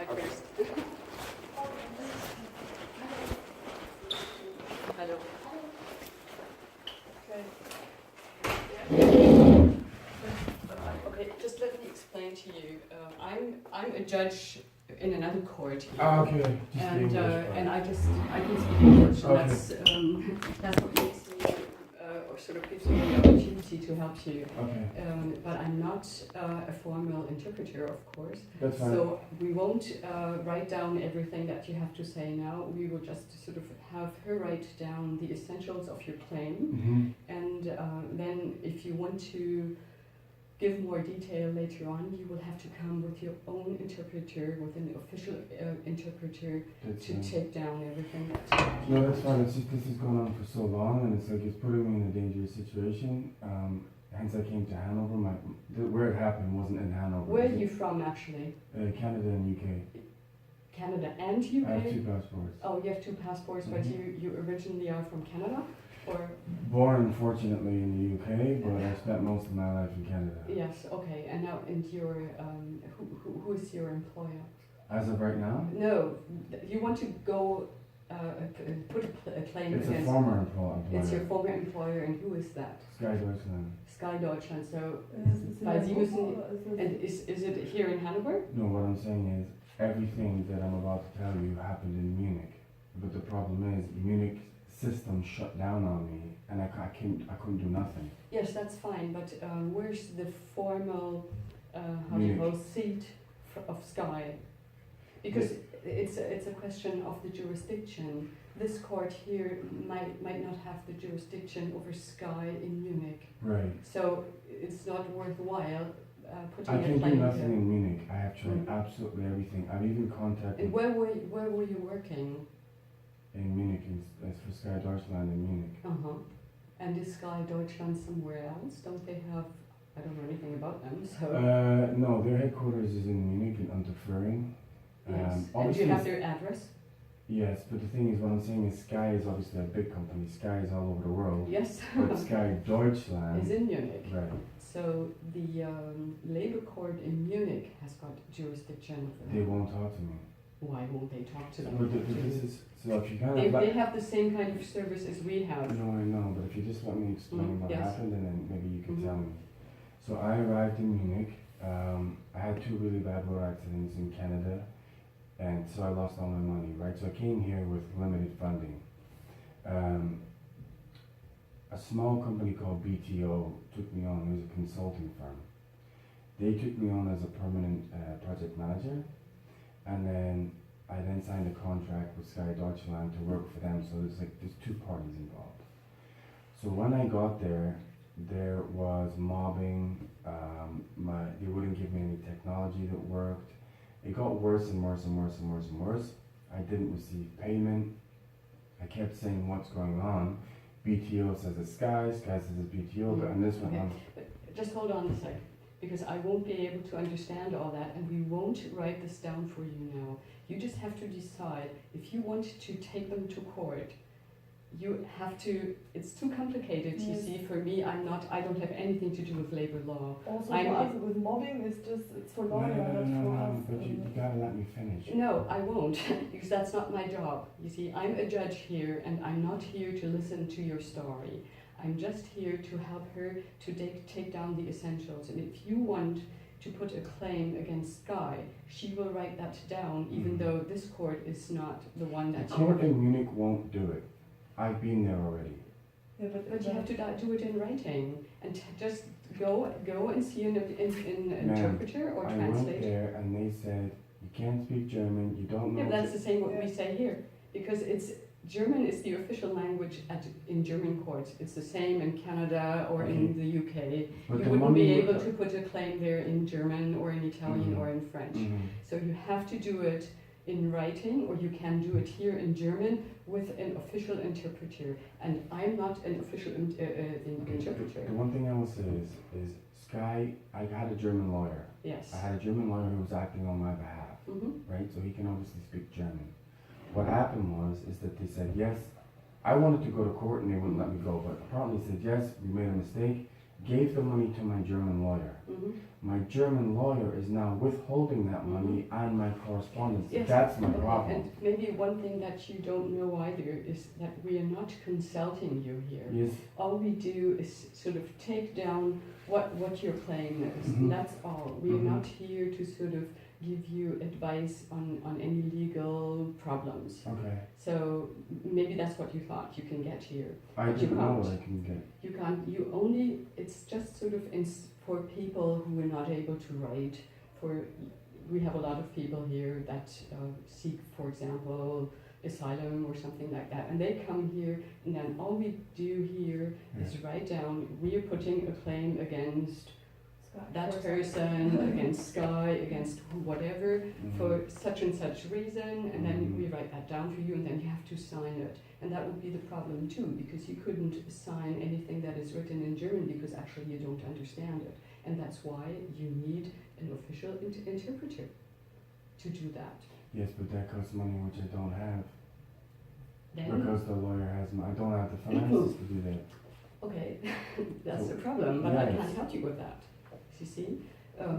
outside first. Hello. Okay, just let me explain to you. I'm a judge in another court here. Ah, okay. And I can speak English, and that's what makes me or sort of gives me the opportunity to help you. Okay. But I'm not a formal interpreter, of course. That's fine. So we won't write down everything that you have to say now. We will just sort of have her write down the essentials of your claim, and then if you want to give more detail later on, you will have to come with your own interpreter, with an official interpreter, to take down everything. No, that's fine. It's just this has gone on for so long, and it's like it's putting me in a dangerous situation. Hence, I came to Hanover. Where it happened wasn't in Hanover. Where are you from, actually? Canada and UK. Canada and UK? I have 2 passports. Oh, you have 2 passports, but you originally are from Canada? Or? Born, unfortunately, in the UK, but I spent most of my life in Canada. Yes, okay. And now, your who is your employer? As of right now? No, you want to go put a claim it's against... It's a former employer. It's your former employer, and who is that? Sky Deutschland. Sky Deutschland, so... Weil Sie müssen... And is it here in Hannover? No, what I'm saying is, everything that I'm about to tell you happened in Munich. But the problem is, Munich system shut down on me, and I couldn't do nothing. Yes, that's fine, but where's the formal how do you call seat of Sky? Because it's a question of the jurisdiction. This court here might not have the jurisdiction over Sky in Munich. Right. So it's not worthwhile putting I a can claim do nothing there. in Munich. I have tried absolutely everything. I've even contacted. And where were you working? In Munich, it's for Sky Deutschland in Munich. And is Sky Deutschland somewhere else? Don't they have? I don't know anything about them. So. No, their headquarters is in Munich in Unterföhring. Yes. And do you have their address? Yes, but the thing is, what I'm saying is, Sky is obviously a big company. Sky is all over the world. Yes. But Sky Deutschland is in Munich. Right. So the labor court in Munich has got jurisdiction. They won't talk to me. Why won't they talk to them? But this is so if you kind they, of they have the same kind of service as we have. No, I know, but if you just let me explain what yes. happened, and then maybe you can tell me. So I arrived in Munich. I had 2 really bad road accidents in Canada, and so I lost all my money. Right, so I came here with limited funding. A small company called BTO took me on. It was a consulting firm. They took me on as a permanent project manager. And then I signed a contract with Sky Deutschland to work for them. So there's 2 parties involved. So when I got there was mobbing. They wouldn't give me any technology that worked. It got worse and worse and worse and worse and worse. I didn't receive payment. I kept saying, what's going on? BTO says it's Sky says it's BTO, and this went on. But just hold on a sec. Because I won't be able to understand all that, and we won't write this down for you now. You just have to decide if you want to take them to court. You have to. It's too complicated. You see, for me, I don't have anything to do with labor law. Also, for us, with mobbing, it's for lawyers, not for us. But you gotta let me finish. No, I won't, because that's not my job. You see, I'm a judge here, and I'm not here to listen to your story. I'm just here to help her to take down the essentials. And if you want to put a claim against Sky, she will write that down, even though this court is not the one that... The court in Munich won't do it. I've been there already. Yeah, but you have to do it in writing. And just go and see an interpreter or translate. I went there and they said, you can't speak German, you don't know... Yeah, that's the same what we say here. Because German is the official language in German courts. It's the same in Canada or in the UK. But you wouldn't be able to put a claim there in German or in Italian or in French. So you have to do it in writing, or you can do it here in German with an official interpreter. And I'm not an official interpreter. The one thing I will say is Sky, I had a German lawyer. Yes. I had a German lawyer who was acting on my behalf, right? So he can obviously speak German. What happened is that they said, yes, I wanted to go to court and they wouldn't let me go, but apparently said, yes, we made a mistake gave the money to my German lawyer. Mhm. My German lawyer is now withholding that money and my correspondence. Yes. That's my Okay, problem. and maybe one thing that you don't know either is that we are not consulting you here. Yes. All we do is sort of take down what your claim is. Mhm. That's all. We are Mhm. not here to sort of give you advice on any legal problems. Okay. So maybe that's what you thought you can get here. I But you didn't know can't. what I can get. You can't, you only, it's just sort of for people who are not able to write. We have a lot of people here that seek, for example, asylum or something like that. And they come here, and then all we do here is write down, we are putting a claim against that person, against Sky, against whatever, for such and such reason, and then we write that down for you, and then you have to sign it. And that would be the problem too, because you couldn't sign anything that is written in German because actually you don't understand it. And that's why you need an official interpreter to do that. Yes, but that costs money which I don't have. Then, Because the lawyer has I don't have the finances to do that. okay, that's So, a problem, but I yes. can't help you with that. You see?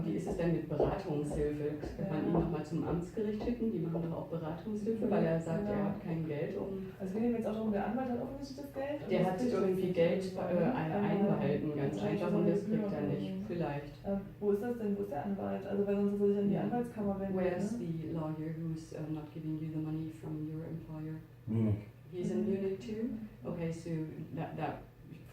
Wie ist es denn mit Beratungshilfe? Kann man ihn nochmal zum Amtsgericht schicken? Die machen doch auch Beratungshilfe, weil er sagt, er hat kein Geld, Also wir nehmen jetzt auch darum, der Anwalt hat offensichtlich das Geld. Der hat irgendwie Geld einbehalten, ganz einfach, und das kriegt er nicht. Vielleicht. Wo ist das denn? Wo ist der Anwalt? Also weil sonst ist er sich an die Anwaltskammer wenden. Where's ne? the lawyer who's not giving you the money from your employer? Munich. He's in Munich too? Okay, so that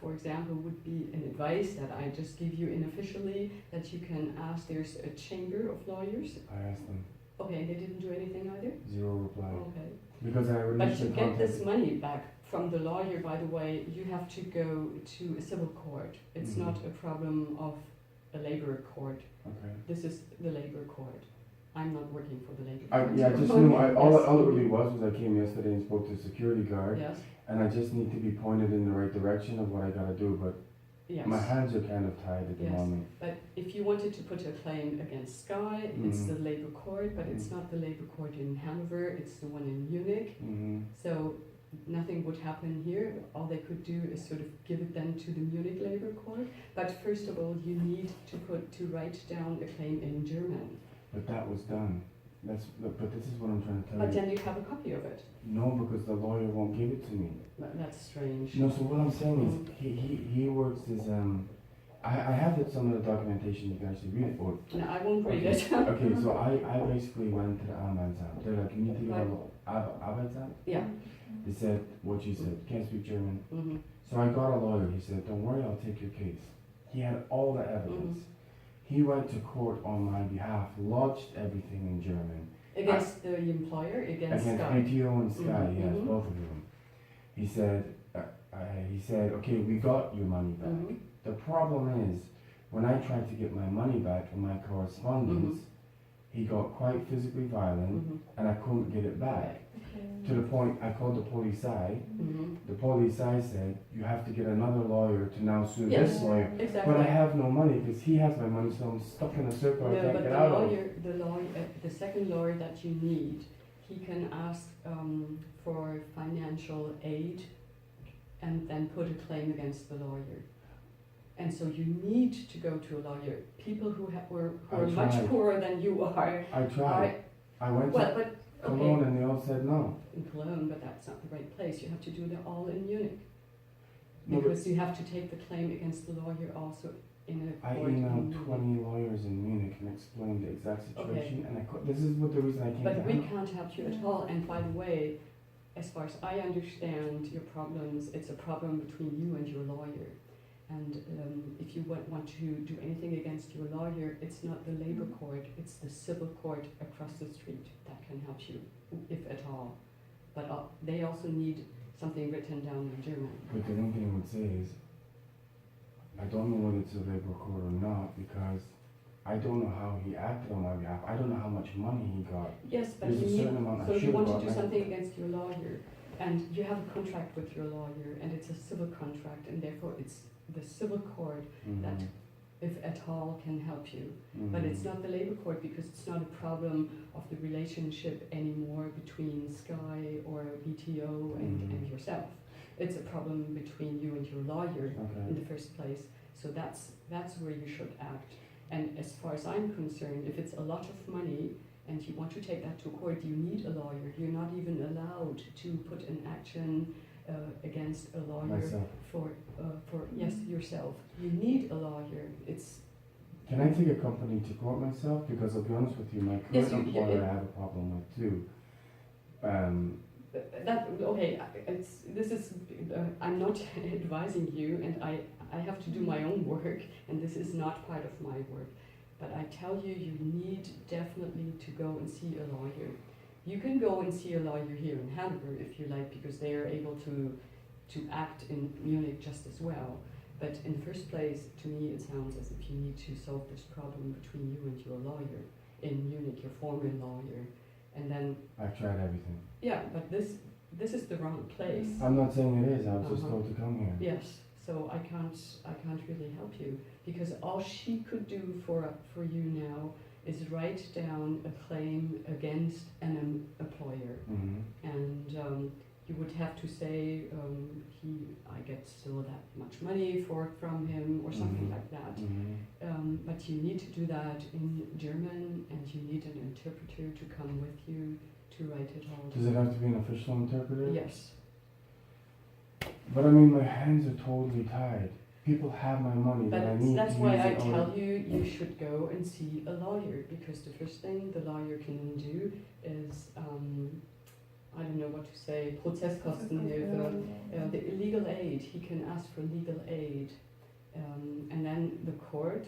for example, would be an advice that I just give you unofficially, that you can ask. There's a chamber of lawyers. I asked them. Okay, they didn't do anything either? Zero reply. Okay. Because I But to initially get this contacted. money back from the lawyer, by the way, you have to go to a civil court. It's Mhm. not a problem of a labor court. Okay. This is the labor court. I'm not working for the labor I court. just knew. All Yes. it really was I came yesterday and spoke to the security guard, Yes, and I just need to be pointed in the right direction of what I gotta do. But yes. my hands are kind of tied at the Yes. moment. But if you wanted to put a claim against Sky, it's Mhm. the labor court, but it's Mhm. not the labor court in Hannover, it's the one in Munich. Hmm. So nothing would happen here. All they could do is sort of give it then to the Munich labor court. But first of all, you need to write down a claim in German. But that was done. But this is what I'm trying to tell But you. then you have a copy of it. No, because the lawyer won't give it to me. That's strange. No, so what I'm saying is he works as I have some of the documentation. You can actually read it. Or No, I won't read okay. it. Okay, so I basically went to the Arbeitsamt. They're like, you need to get Arbeitsamt. Yeah. They said what you said. Can't speak German. Hmm. So I got a lawyer. He said, don't worry, I'll take your case. He had all the evidence. He went to court on my behalf, lodged everything in German. Against the employer, against Sky. BTO and Sky, yes, Mhm. both of them. He said, okay, we got your money back. Mhm. The problem is, when I tried to get my money back from my correspondence, he got quite physically violent, Mhm. and I couldn't get it back. To the point, I called the police. Mhm. The police said, you have to get another lawyer to now sue Yes. this lawyer. Exactly. But I have no money because he has my money, so I'm stuck in a circle I No, can't but get the out lawyer, the second lawyer that you need, he can ask for financial aid and then put a claim against the lawyer. And so you need to go to a lawyer. People who are much tried. poorer than you are. I tried. I went Well, to but Cologne okay, and they all said no. in Cologne, but that's not the right place. You have to do it all in Munich. No, but Because you have to take the claim against the lawyer also in a I court in emailed Munich. 20 lawyers in Munich and explained the exact Okay. situation, and this is what the reason I came But to we Hannover. can't help you at all. And by the way, as far as I understand your problems, it's a problem between you and your lawyer. And if you want to do anything against your lawyer, it's not the labor court, it's the civil court across the street that can help you, if at all. But they also need something written down in German. But the one thing I would say is, I don't know whether it's a labor court or not, because I don't know how he acted on my behalf. I don't know how much money he got. Yes, but There's you a need, certain amount I so you should want have to do got. something against your lawyer, and you have a contract with your lawyer, and it's a civil contract, and therefore it's the civil court that, if at all, can help you. But it's not the labor court, because it's not a problem of the relationship anymore between Sky or BTO and yourself. It's a problem between you and your lawyer in Okay. the first place. So that's where you should act. And as far as I'm concerned, if it's a lot of money and you want to take that to court, you need a lawyer. You're not even allowed to put an action against a lawyer Myself. for yes, yourself. You need a lawyer. Can I take a company to court myself? Because I'll be honest with you, my current Yes, employer I have a problem with too. I'm not advising you, and I have to do my own work, and this is not part of my work. But I tell you, you need definitely to go and see a lawyer. You can go and see a lawyer here in Hannover if you like, because they are able to act in Munich just as well. But in the first place, to me, it sounds as if you need to solve this problem between you and your lawyer in Munich, your former lawyer, and then. I've tried everything. Yeah, but this is the wrong place. I'm not saying it is. I was just told to come here. Yes, so I can't really help you, because all she could do for you now is write down a claim against an employer, and you would have to say I get still that much money from him or something like that. But you need to do that in German, and you need an interpreter to come with you to write it all. Does it have to be an official interpreter? Yes. But I mean, my hands are totally tied. People have my money that I need. That's to why use I it on. tell you should go and see a lawyer, because the first thing the lawyer can do is I don't know what to say, Prozesskostenhilfe, the legal aid. He can ask for legal aid, and then the court.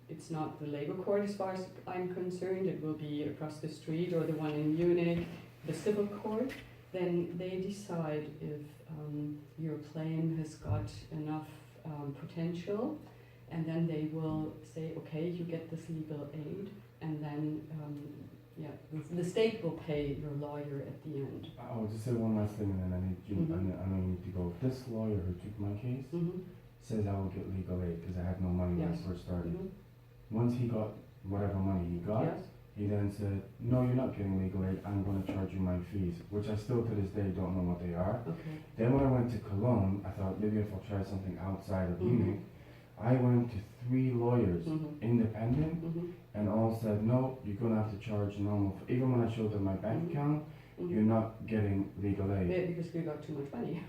It's not the labor court as far as I'm concerned. It will be across the street or the one in Munich, the civil court. Then they decide if your claim has got enough potential, and then they will say, okay, you get this legal aid, and then the state will pay your lawyer at the end. I'll just say one last thing, and then I know you need to go. If this lawyer who took my case says I will get legal aid because I had no money when I first started. Once he got whatever money he got, he then said, no, you're not getting legal aid, I'm going to charge you my fees, which I still to this day don't know what they are. Okay. Then when I went to Cologne, I thought maybe if I'll try something outside of Munich. I went to 3 lawyers, independent, and all said, no, you're going to have to charge normal. Even when I showed them my bank account, you're not getting legal aid. Yeah, because you got too much money.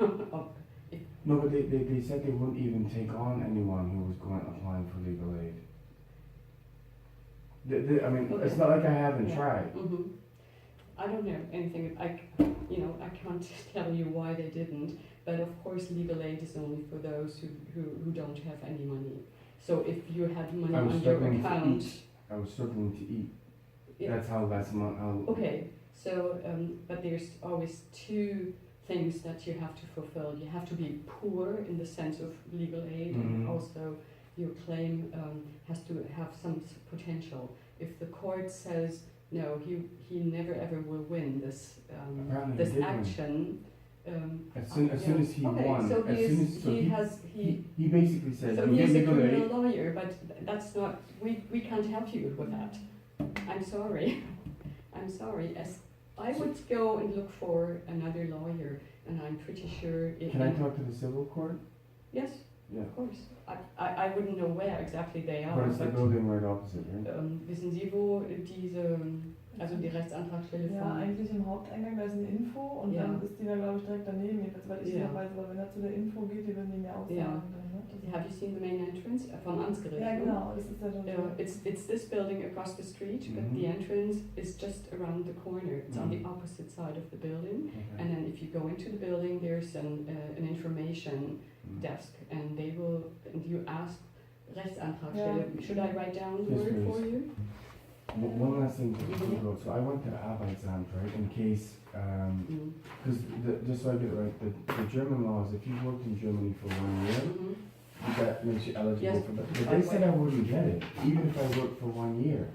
No, but they said they wouldn't even take on anyone who was going applying for legal aid. I mean, it's not like I haven't tried. I don't know anything. I can't tell you why they didn't. But of course, legal aid is only for those who don't have any money. So if you had money on your account, I was struggling to eat. Yeah. That's how last month. Okay. So, but there's always 2 things that you have to fulfill. You have to be poor in the sense of legal aid, and also your claim has to have some potential. If the court says no, he never ever will win this action. As soon as he won, so he basically said, so he is a criminal lawyer, but that's not. We can't help you with that. I'm sorry. I'm sorry. As I would go and look for another lawyer, and I'm pretty sure. Can I talk to the civil court? Yes. Yeah. Of course. I wouldn't know where exactly they are. But it's the building right opposite, right? Wissen Sie, wo die Rechtsantragstelle Ja, eigentlich im Haupteingang, da ist eine Info und dann ist die da, glaube ich, direkt daneben, jedenfalls, weil ich noch weiß, aber wenn er zu der Info geht, die würden die mir auch sagen. Dann, ne? Have you seen the main entrance vom Amtsgericht? Ja, genau, das ist ja schon it's this building across the street, but the entrance is just around the corner. It's on the opposite side of the building, and then if you go into the building, there's an information desk, and you ask Rechtsantragstelle. Should I write down the word for you? One last thing before we go. So I went to Arbeitsamt, right, in case, because just so I get it right, the German laws, if you worked in Germany for 1 year, that makes you eligible for that. But they said I wouldn't get it, even if I worked for 1 year.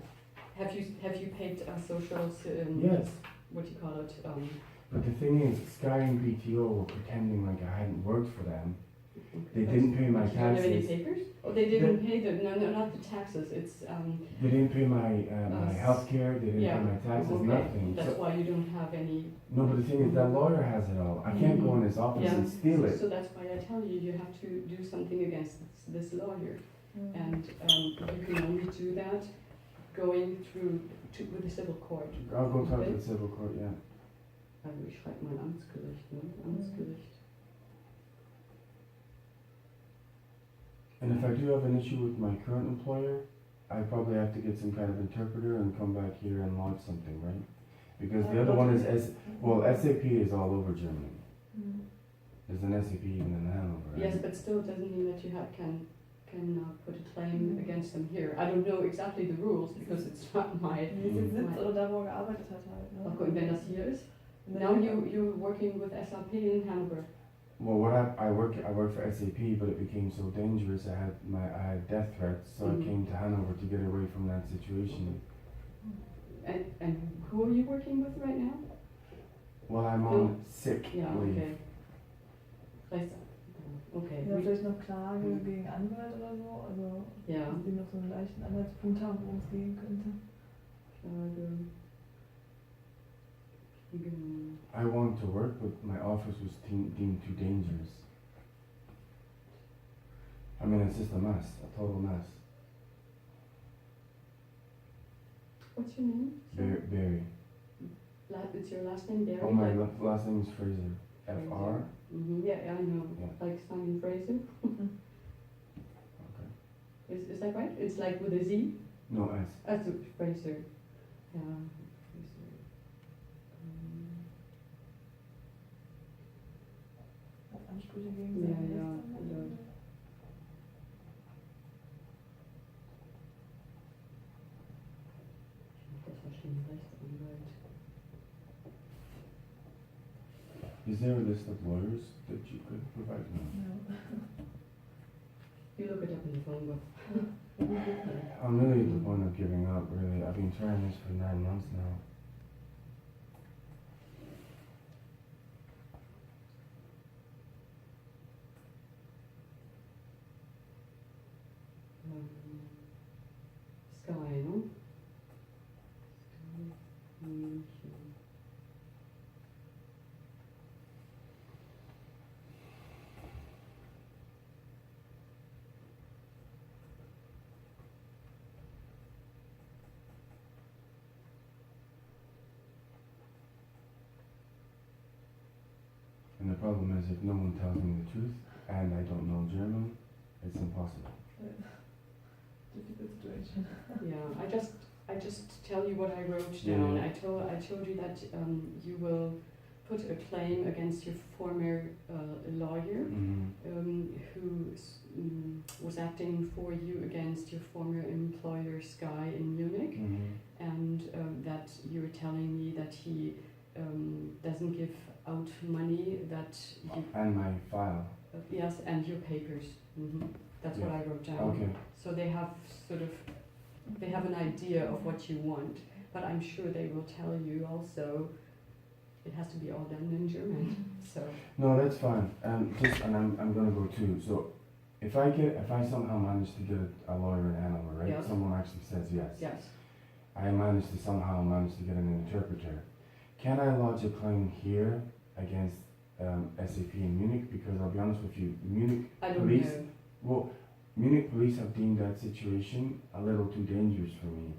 Have you paid social? Yes. What do you call it? But the thing is, Sky and BTO were pretending like I hadn't worked for them. They didn't pay my You don't have any taxes. papers? Oh, they didn't pay the, no, not the taxes, it's, They didn't pay my my health care. They didn't yeah. pay my taxes. Okay. Nothing. That's So, why you don't have any. no, but the thing is, that lawyer has it all. I can't go in his office Yeah. and steal it. So that's why I tell you, you have to do something against this lawyer. And you can only do that going through with the civil court. I'll go talk Okay. to the civil court. Yeah. Also ich schreibe mal Amtsgericht, ne? Amtsgericht. And if I do have an issue with my current employer, I probably have to get some kind of interpreter and come back here and lodge something, right? Because the other one is SAP is all over Germany. There's an SAP even in Hannover. Right? Yes, but still it doesn't mean that you can put a claim against them here. I don't know exactly the rules because it's not my. Wie sie sitzt oder da, wo er gearbeitet hat halt. Ne? Okay, wenn das hier ist. Now you're working with SAP in Hannover. Well, I worked for SAP, but it became so dangerous. I had death threats, so I came to Hanover to get away from that situation. And who are you working with right now? Well, I'm on sick Yeah, leave. okay. Okay. Ja, vielleicht noch Klage gegen Anwalt oder so, also Ja. dass die noch so einen leichten Anhaltspunkt haben, worum es gehen könnte. Klage. I wanted to work, but my office was deemed too dangerous. I mean, it's just a mess, a total mess. What's your name? Barry. It's your last name, Barry? Oh, my last name is Fraser. F-R? Yeah, I know. Yeah. Like Simon Fraser. Okay. Is that right? It's like with a Z? No, S. That's Fraser. Yeah. Ansprüche gegen Ja, seine ja, Rechtsanwälte. ja. Das war schon Rechtsanwalt. Is there a list of lawyers that you could provide me? Ja. You look it up in the phone book. I'm really at the point of giving up, really. I've been trying this for 9 months now. Sky, no? Sky. And the problem is, if no one tells me the truth, and I don't know German, it's impossible. Difficult situation. Yeah, I just tell you what I wrote down. Yeah. I told you that you will put a claim against your former lawyer who was acting for you against your former employer Sky in Munich, and that you were telling me that he doesn't give out money that you, And my file. yes, and your papers. That's what I wrote down. Okay. So they have they have an idea of what you want, but I'm sure they will tell you also it has to be all done in German. So No, that's fine. And I'm gonna go too. So if I somehow manage to get a lawyer in Hannover, right? Yeah. Someone actually says yes. yes, I manage to get an interpreter. Can I lodge a claim here against SAP in Munich? Because I'll be honest with you, Munich I don't police. know. Well, Munich police have deemed that situation a little too dangerous for me.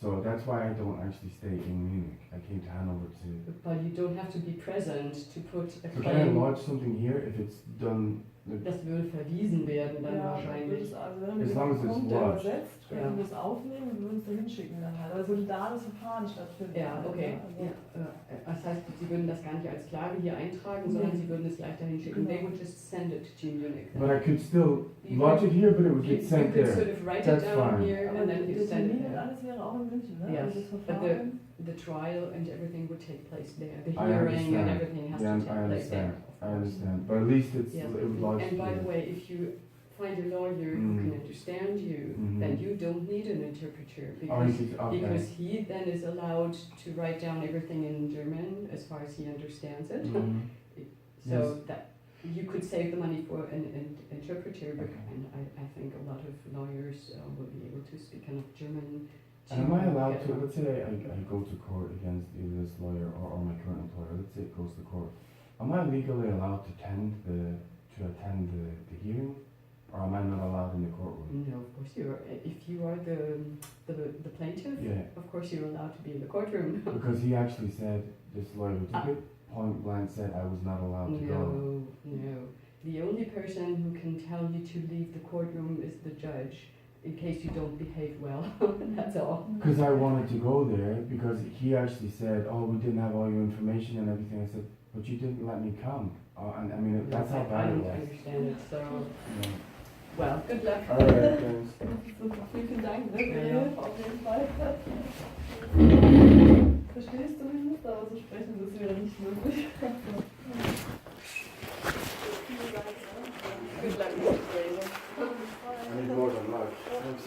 So that's why I don't actually stay in Munich. I came to Hannover to... But you don't have to be present to put a So can I claim. lodge something here if it's done... Das würde verwiesen werden dann Ja, wahrscheinlich. also wenn As mit long as dem it's Punkt, der lodged. übersetzt, können wir das aufnehmen und würden es da hinschicken dann halt. Aber es würde da das Verfahren stattfinden. Ja, halt, okay. ne? Also, Ja, das heißt, Sie würden das gar nicht als Klage hier eintragen, sondern Sie würden es gleich dahin schicken. They would just send it to Munich. But I could still You lodge it here, but it would You get sent could there. sort of write That's it down fine. here Aber and then you der send it Termin und there. alles wäre auch in München, ne? Yes, Also das but Verfahren. the trial and everything would take place there. The I hearing and understand. everything has Yeah, to take I place there. understand. of I course. understand. But at least it's Yes. it was lodged And by here. the way, if you find a lawyer who can understand you, then you don't need an interpreter Oh, because okay. he then is allowed to write down everything in German as far as he understands it. So Yes. that you could save the money for an interpreter, but I think a lot of lawyers will be able to speak enough German. And am I allowed to, let's say I go to court against either this lawyer or my current employer, let's say it goes to court, am I legally allowed to attend the hearing, or am I not allowed in the courtroom? No, of course you are. If you are the plaintiff, of course you're allowed to be in the courtroom. Because he actually said, this lawyer who took it, point blank said I was not allowed to go. No. The only person who can tell you to leave the courtroom is the judge, in case you don't behave well. That's all. Because I wanted to go there, because he actually said, oh, we didn't have all your information and everything. I said, but you didn't let me come. And I mean, that's how bad it was. I understand it, so... Well, good luck. Alright, thanks. Super, vielen Dank, ne, für die Hilfe auf jeden Fall. Verstehst du mich nicht, aber so sprechen, das wäre nicht möglich. Good luck, Mr. Fraser. I need more than luck. Thanks.